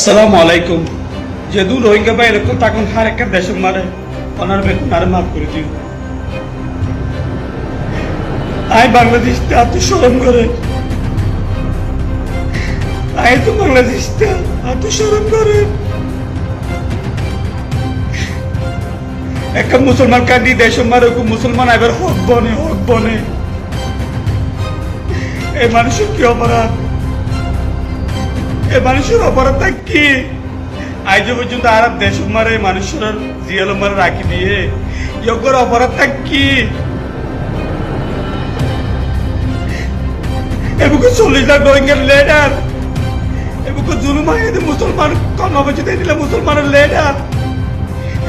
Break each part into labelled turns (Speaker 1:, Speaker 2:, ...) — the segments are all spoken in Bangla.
Speaker 1: আসসালামু আলাইকুম। যেহেতু রোহিঙ্গা বা এরকম তখন হার একটা দেশের মারে ওনার বেতন আরে মাফ করে দিও। আই বাংলাদেশতে আত্মস্মরণ করে, আই তো বাংলাদেশতে আত্মস্মরণ করে একটা মুসলমান কান্দি দেশের মারে মুসলমান এবার হক বনে এই মানুষের কি অপরাধ? এ মানুষের অপরাধটা কি? আজ পর্যন্ত আরব দেশ মারে মানুষের জিয়াল মারে রাখি দিয়ে যোগ্যর অপরাধটা কি? এbuku 40 লাখ রোহিঙ্গার লিডার, এbuku জুলুম আইতে মুসলমান কর্মবচিত দিলে মুসলমানের লিডার,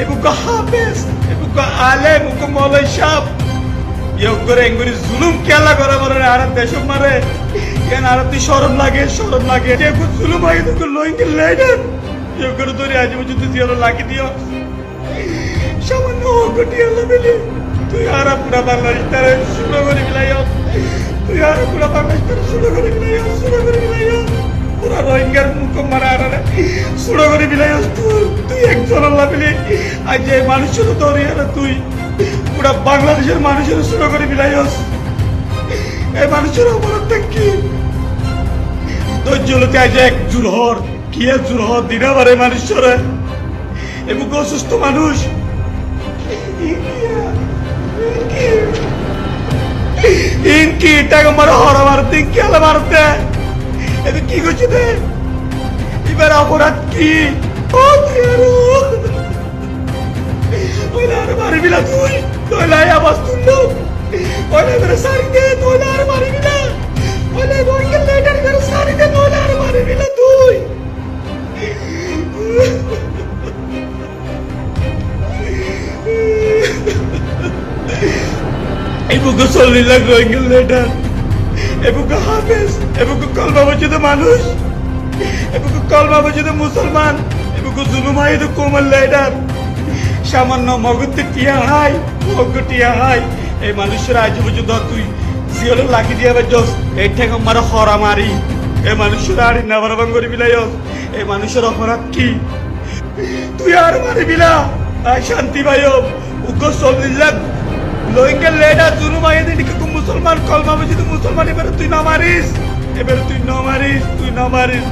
Speaker 1: এbuku হাফেজ, এbuku আলেম, এbuku মৌলাই সাহেব যোগ্যর এঙ্গুরি জুলুম কেলা করে মারে আরব দেশ মারে কেন আরব তুই শরম লাগে যেগুলো জুলুম আইতে রোহিঙ্গার লিডার যোগ্যর ধরে আজ পর্যন্ত জিয়াল লাগি দিও সামান্য হকটি আল্লাহ মিলে তুই আরব পুরা বাংলাদেশ তারে শুরু করে মিলাইও, তুই আর পুরা বাংলাদেশ তারে শুরু করে মিলাইও পুরা রোহিঙ্গার মুখ মারা আরে শুরু করে মিলাইও। তুই একজন আল্লাহ মিলে আজ এই মানুষের ধরে আর তুই পুরা বাংলাদেশের মানুষের শুরু করে মিলাইও। এই মানুষের অপরাধটা কি? ধৈর্যলতে আজ এক জুলহর কি এক জুলহর দিনাবারে মানুষের এবং অসুস্থ মানুষ ইনকি টাকা মারা হরা মারতে কেলা মারতে এটা কি করছে রে? এবার অপরাধ কি? ও আর মারবি না তুই, তোলাই আবাস তুললো ওইলে মেরে সারি দে, তোলা আর মারবি না, ওইলে রোহিঙ্গা লেটার মেরে সারি দে, তোলা আর মারবি না তুই। এbuku 40 লাখ রোহিঙ্গা লিডার, এbuku হাফেজ, এbuku কলমা বচিত মানুষ, এbuku কলমা বচিত মুসলমান, এbuku জুলুমাইদ কোমল লিডার সামান্য মগতে টিয়া হাই এই মানুষের আজ পর্যন্ত তুই জিওলে লাগি দিয়া বাজস এই ঠেক মারা হরা মারি এই মানুষের আর নাবার বাঙ্গরি বিলাইস। এই মানুষের অপরাধ কি? তুই আর মারিবি না। শান্তি ভাইও উগ্র 40 লাখ রোহিঙ্গা লেডার জুলুম আইতে দিকে মুসলমান কলমা বচিত মুসলমান এবারে তুই না মারিস, তুই না মারিস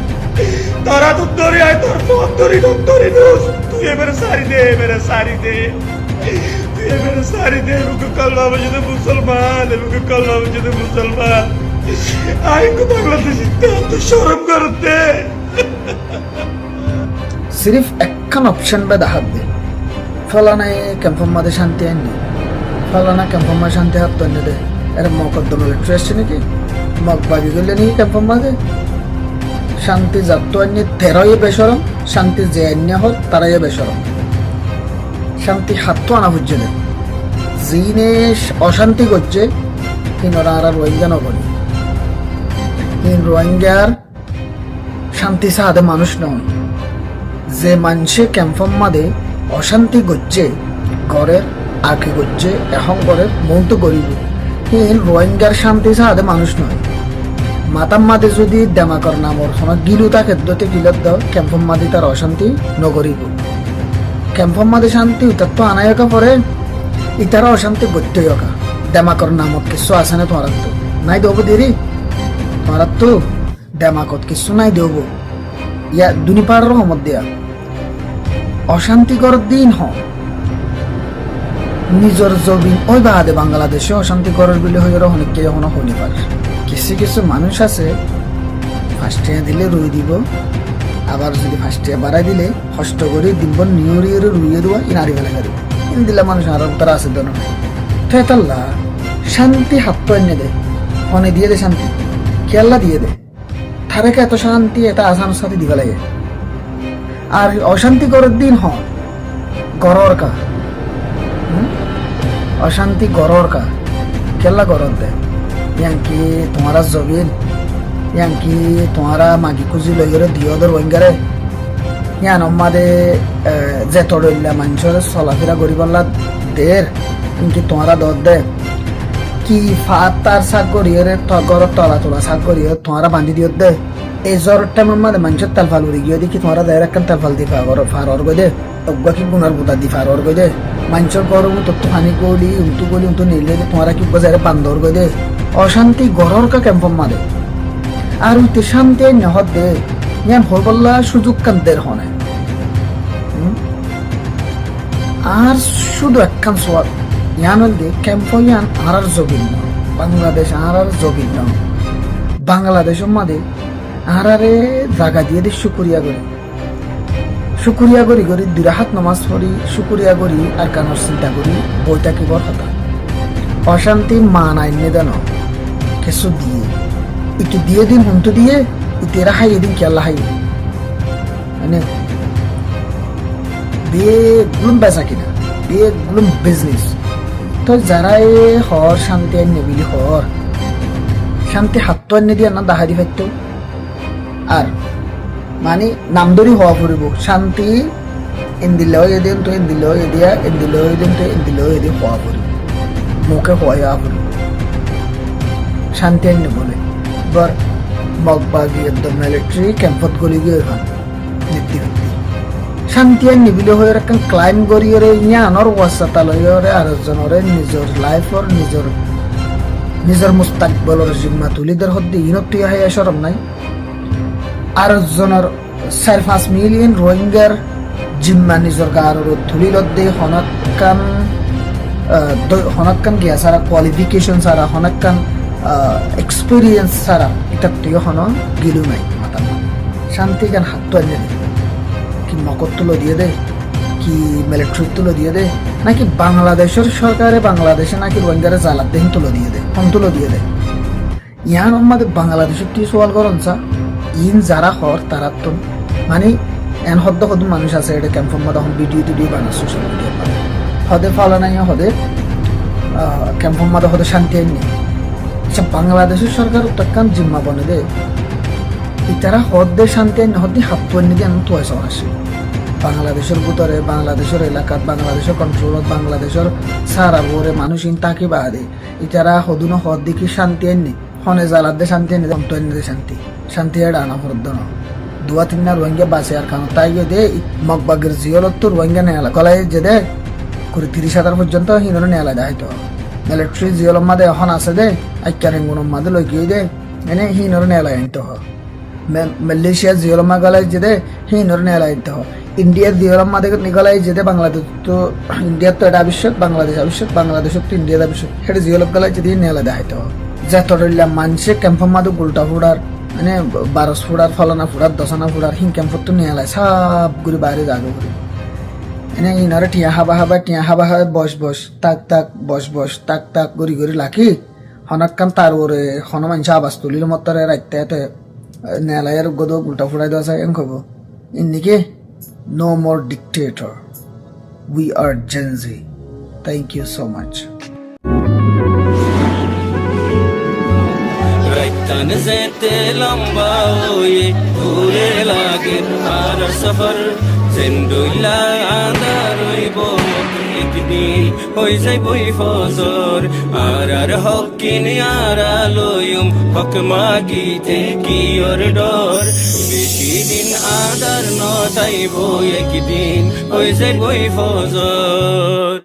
Speaker 1: তারা তো ধরে আয় তোর পথ ধরি দোষ তুই এবারে সারি দে এবারে কলমা বচিত মুসলমান আই কো বাংলাদেশ তো শরম করতে
Speaker 2: सिर्फ একখান অপশন বে দাহাত দে ফলানা ক্যাম্পম মাদে শান্তি আইনি ফলানা ক্যাম্পম মা শান্তি হাত তন্নে দে এর মকদ্দমা ট্রেস্ট নাকি মক বাজি গেলে নি ক্যাম্পম মাদে শান্তি যাত্ত আইনি তেরোই বেসরম শান্তি যে আইনি হোক তারাই বেসরম শান্তি হাত তো আনা বুঝছে দে জিনে অশান্তি করছে কিনরা আর রোহিঙ্গা নগরী কিন রোহিঙ্গার শান্তি সাহায্যে মানুষ নয় যে মানুষে ক্যাম্পম মাদে অশান্তি করছে ঘরের আগে করছে এখন ঘরের মৌত গরিব কিন্তু রোহিঙ্গার শান্তি সাহায্যে মানুষ নয় মাতাম মাদে যদি দেমাকর নামর সময় গিলু তা ক্ষেত্রতে গিলত দাও ক্যাম্পম মাদে তার অশান্তি নগরিব ক্যাম্পম মাদে শান্তি উতার তো আনায়কা পরে ইতারা অশান্তি করতে হকা দেমাকর নামত কিছু আছে না তোমার তো নাই দেবো দেরি তোমার তো দেমাকত কিছু নাই দেবো ইয়া দুনিপাড়ার রহমত দেয়া অশান্তিকর দিন হ নিজের জবিন ওই বাদে বাংলাদেশে অশান্তিকরের বিলে হয়ে অনেককে এখনো হইনি পারে কিছু মানুষ আছে ফার্স্টিয়া দিলে রুই দিব আবার যদি ফার্স্টিয়া বাড়াই দিলে কষ্ট করে দিব নিউরিয়ে রুইয়ে দেওয়া ইনারি বেলা গাড়ি ইন দিলে মানুষ আর তারা আছে দন ঠেতাল্লা শান্তি হাত তো এনে দে ফোনে দিয়ে দে শান্তি খেয়াল্লা দিয়ে দে থারেকে এত শান্তি এটা আসানোর সাথে দিবা লাগে আর অশান্তি করার দিন হ গরর কা অশান্তি গরর কা খেলা গরর দে ইয়াঙ্কি তোমারা জবিন ইয়াঙ্কি তোমারা মাগি খুঁজি লই গেলে দিও দর রোহিঙ্গারে ইয়ান আমাদে যে তড়ইলা মানুষের চলাফেরা করিবলা দের ইনকি তোমারা দর দে কি ফাত তার শাক করিয়ে রে ঘরের তলা তোলা শাক করিয়ে তোমারা বান্ধি দিও দে এই জ্বরের টাইমের মধ্যে মানুষের তালফাল উড়ে গিয়ে দেখি তোমরা দেয় একখান তালফাল দি ফার অর্গ দে অজ্ঞা কি গুনার বুতা দি ফার অর্গ দে মানুষের গরম তত্ত্ব হানি গলি উন্তু নিলে তোমরা কি বাজারে বান্ধর গই দে অশান্তি গড়র কা ক্যাম্পম মাদে আর উইতে শান্তি নহত দে ইয়ান হরবল্লা সুযোগ কান্দের হনে আর শুধু একখান সোয়াদ ইয়ান দে ক্যাম্প ইয়ান আর জবিন বাংলাদেশ আর জবিন বাংলাদেশের মাঝে আরে জাগা দিয়ে দি শুকুরিয়া করি দুরা হাত নমাজ পড়ি শুকুরিয়া করি আর কানোর চিন্তা করি বইটা কি বড় কথা অশান্তি মান আইনে দেন কিছু দিয়ে একটু দিয়ে দিন হুমতো দিয়ে ইতেরা হাই এদিন কি আল্লাহ হাই মানে বিয়ে গুলুম বেচা কিনা বিয়ে গুলুম বিজনেস তো যারা হর শান্তি আইনে বিলি হর শান্তি হাত আইনে দিয়ে না দাহারি ফাইতো আর মানে নামদরি হওয়া পড়িব শান্তি এদিলেও এদিন তো এদিলেও এদিয়া এদিলেও এদিন তো এদিলেও এদিন হওয়া পড়িব মুখে হওয়া পড়িব শান্তি আইনে বলে এবার মগবাগি একদম মিলিটারি ক্যাম্পত গলি গিয়ে ওখান নীতি শান্তি আইন নিবিলে হয়ে একখান ক্লাইম করিয়ে ইয়ানোর ওয়াস্তা লইরে আরেকজনরে নিজের লাইফর নিজের মুস্তাকবলের জিম্মা তুলিদের হদ্দি ইনত তুই হাইয়া সরম নাই আরেকজনের 4-5 মিলিয়ন রোহিঙ্গার জিম্মা নিজের গারর তুলিলত দে হনকান গিয়া সারা কোয়ালিফিকেশন সারা হনকান এক্সপিরিয়েন্স সারা এটা তুই হন গিলু নাই মাতা শান্তি গান হাত তো এনে দে কি মকর তুলো দিয়ে দে কি মিলিটারি তুলো দিয়ে দে নাকি বাংলাদেশের সরকারে বাংলাদেশে নাকি রোহিঙ্গারে জালাত দেন তুলো দিয়ে দে হন তুলো দিয়ে দে ইয়ান আমাদের বাংলাদেশের কি সওয়াল করন সা ইন যারা হর তারা তো মানে এন হদ্দ মানুষ আছে এটা ক্যাম্পের মধ্যে এখন ভিডিও বানায় সোশ্যাল মিডিয়া হদে ফলা নাই হদে ক্যাম্পের মধ্যে হদে শান্তি আইনি আচ্ছা বাংলাদেশের সরকার উত্তরকান জিম্মা বনে দে ইতারা হদে শান্তি আইনি হদে হাত তুয়ানি দিয়ে আমি তুয়াইছ আসি বাংলাদেশের ভিতরে বাংলাদেশের এলাকাত বাংলাদেশের কন্ট্রোলত বাংলাদেশের সারা বরে মানুষ ইন তাকে বাদে ইতারা হদুন হদ দেখি শান্তি আইনি হনে জালাত দে শান্তি আইনি দন্ত আইনি দে শান্তি এটা আনা ফরদ না দুয়া তিনটা রোহিঙ্গা বাসে আর খানো তাই গিয়ে দে মগবাগের জিয়লত তো রোহিঙ্গা নেয়ালা কলাই যে দে করে 30,000 পর্যন্ত হিন্দু নেয়ালা দেয় তো মিলিটারি জিয়ল মাদে এখন আছে দে আইকারেঙ্গুন মাদে লই গিয়ে দে এনে হিন্দু নেয়ালা আনতে হ মালয়েশিয়া জিয়ল মা গলাই যে দে হিন্দু নেয়ালা আনতে হ ইন্ডিয়ার জিয়ল মাদে নিগলাই যে দে বাংলাদেশ তো ইন্ডিয়ার তো এটা আবশ্যক বাংলাদেশের তো ইন্ডিয়ার আবশ্যক সেটা জিয়ল গলাই যদি নেয়ালা দেয় তো যতটা মানুষে ক্যাম্পের মাদে উল্টা ফুড়ার মানে 12 ফুড়ার ফলানা ফুড়ার 10 ফুড়ার হিং ক্যাম্পত তো নিয়ে আলাই সব ঘুরে বাইরে যাগো ঘুরে এনে ইনারে টিয়া হাবা বস তাক বস তাক গড়ি লাখি হনকান তার ওরে হন মানুষ আবাস তুলিল মতরে রাইতে নেলাইয়ের গদ উল্টা ফুড়াই দেওয়া যায় এন খব ইন্নিকে no more dictator we are Gen Z thank you so much
Speaker 3: तन से लंबा ये पूरे लागे आर सफर जिंदुला आंदार बो एक दिन होई जाय বই ফজর আর হকিন আর আলোয়ম হক মাগিতে কি ওর ডর বেশি দিন আদার নতাইব একদিন হই যাই বই ফজর